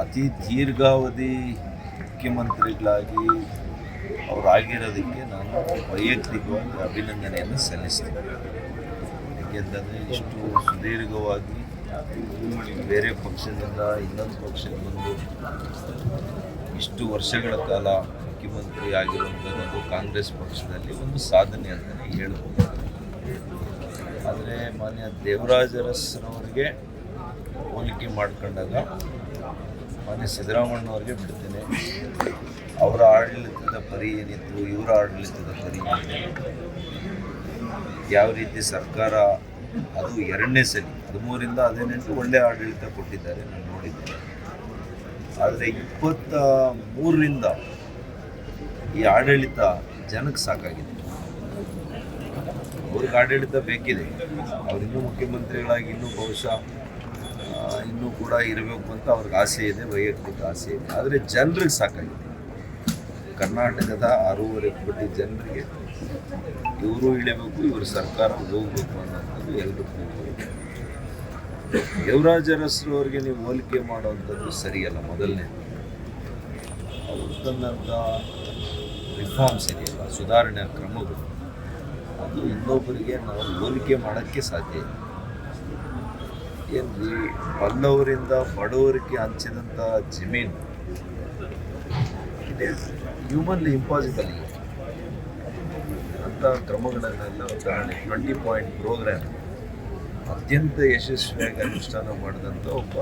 ಅತಿ ದೀರ್ಘಾವಧಿ ಮುಖ್ಯಮಂತ್ರಿಗಳಾಗಿ ಅವರಾಗಿರೋದಕ್ಕೆ ನಾನು ವೈಯಕ್ತಿಕವಾಗಿ ಅಭಿನಂದನೆಯನ್ನು ಸಲ್ಲಿಸ್ತೀನಿ. ಏಕೆಂದರೆ ಇಷ್ಟು ಸುದೀರ್ಘವಾಗಿ ಬೇರೆ ಪಕ್ಷದಿಂದ ಇನ್ನೊಂದು ಪಕ್ಷಕ್ಕೆ ಬಂದು ಇಷ್ಟು ವರ್ಷಗಳ ಕಾಲ ಮುಖ್ಯಮಂತ್ರಿ ಆಗಿರುವಂಥದ್ದು ಕಾಂಗ್ರೆಸ್ ಪಕ್ಷದಲ್ಲಿ ಒಂದು ಸಾಧನೆ ಅಂತಲೇ ಹೇಳ್ಬೋದು. ಆದರೆ ಮಾನ್ಯ ದೇವರಾಜ ಅರಸರವರಿಗೆ ಹೋಲಿಕೆ ಮಾಡ್ಕೊಂಡಾಗ ಮಾನ್ಯ ಸಿದ್ದರಾಮಣ್ಣವ್ರಿಗೆ ಬಿಡ್ತೇನೆ. ಅವರ ಆಡಳಿತದ ಪರಿ ಏನಿತ್ತು, ಇವರ ಆಡಳಿತದ ಪರಿ ಏನಿತ್ತು, ಯಾವ ರೀತಿ ಸರ್ಕಾರ ಅದು ಎರಡನೇ ಸಲ 13 ಒಳ್ಳೆಯ ಆಡಳಿತ ಕೊಟ್ಟಿದ್ದಾರೆ, ನಾನು ನೋಡಿದ್ದೇನೆ. ಆದರೆ 23ರಿಂದ ಈ ಆಡಳಿತ ಜನಕ್ಕೆ ಸಾಕಾಗಿದೆ. ಅವ್ರಿಗೆ ಆಡಳಿತ ಬೇಕಿದೆ, ಅವರಿನ್ನೂ ಮುಖ್ಯಮಂತ್ರಿಗಳಾಗಿ ಇನ್ನೂ ಬಹುಶಃ ಇನ್ನೂ ಕೂಡ ಇರಬೇಕು ಅಂತ ಅವ್ರಿಗೆ ಆಸೆ ಇದೆ, ವೈಯಕ್ತಿಕ ಆಸೆ ಇದೆ. ಆದರೆ ಜನರಿಗೆ ಸಾಕಾಗಿದೆ. ಕರ್ನಾಟಕದ 6.5 ಕೋಟಿ ಜನರಿಗೆ ಇವರು ಇಳಿಬೇಕು, ಇವರು ಸರ್ಕಾರ ಹೋಗಬೇಕು ಅನ್ನೋಂಥದ್ದು ಎಲ್ರಿಗೂ ಇದೆ. ದೇವರಾಜ ಅರಸರು ಅವರಿಗೆ ನೀವು ಹೋಲಿಕೆ ಮಾಡುವಂಥದ್ದು ಸರಿಯಲ್ಲ. ಮೊದಲನೇ ಅವರು ತಂದಂಥ ರಿಫಾರ್ಮ್ಸ್ ಇದೆಯಲ್ಲ, ಸುಧಾರಣೆಯ ಕ್ರಮಗಳು, ಅದು ಇನ್ನೊಬ್ಬರಿಗೆ ನಾವು ಹೋಲಿಕೆ ಮಾಡೋಕ್ಕೆ ಸಾಧ್ಯ ಇಲ್ಲ. ಏನ್ರಿ, ಬಲ್ಲವರಿಂದ ಬಡವರಿಗೆ ಹಂಚಿದಂಥ ಜಮೀನು ಹ್ಯೂಮನ್ಲಿ ಇಂಪಾಸಿಬಲ್ ಇದೆ ಅಂಥ ಕ್ರಮಗಳನ್ನೆಲ್ಲ ಉದಾಹರಣೆ 20 ಪಾಯಿಂಟ್ ಪ್ರೋಗ್ರಾಮ್ ಅತ್ಯಂತ ಯಶಸ್ವಿಯಾಗಿ ಅನುಷ್ಠಾನ ಮಾಡಿದಂಥ ಒಬ್ಬ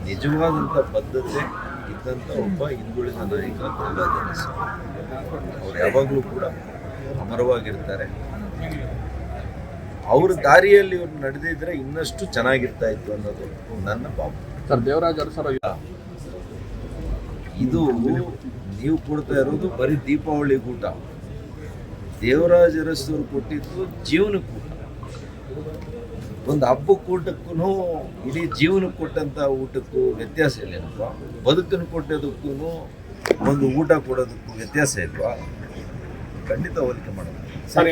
ನಿಜವಾದಂಥ ಬದ್ಧತೆ ಇದ್ದಂಥ ಒಬ್ಬ ಹಿಂದುಳಿದ ನಾಯಕ ದೇವರಾಜ ಅರಸು. ಅವ್ರು ಯಾವಾಗಲೂ ಕೂಡ ಅಮರವಾಗಿರ್ತಾರೆ. ಅವ್ರ ದಾರಿಯಲ್ಲಿ ಇವ್ರು ನಡೆದಿದ್ರೆ ಇನ್ನಷ್ಟು ಚೆನ್ನಾಗಿರ್ತಾ ಇತ್ತು ಅನ್ನೋದು ನನ್ನ ಭಾವನೆ. ಸರ್, ದೇವರಾಜ ಅರಸರ ಇದು ನೀವು ಕೊಡ್ತಾ ಇರೋದು ಬರೀ ದೀಪಾವಳಿ ಊಟ. ದೇವರಾಜ ಅರಸರು ಕೊಟ್ಟಿದ್ದು ಜೀವನಕ್ಕೆ ಊಟ. ಒಂದು ಹಬ್ಬಕ್ಕೆ ಊಟಕ್ಕೂ ಇಡೀ ಜೀವನಕ್ಕೆ ಕೊಟ್ಟಂಥ ಊಟಕ್ಕೂ ವ್ಯತ್ಯಾಸ ಇಲ್ಲೇನಪ್ಪ? ಬದುಕನ್ನು ಕೊಟ್ಟೋದಕ್ಕೂ ಒಂದು ಊಟ ಕೊಡೋದಕ್ಕೂ ವ್ಯತ್ಯಾಸ ಇಲ್ವಾ? ಖಂಡಿತ ಹೋಲಿಕೆ ಮಾಡೋದು. ಸರ್,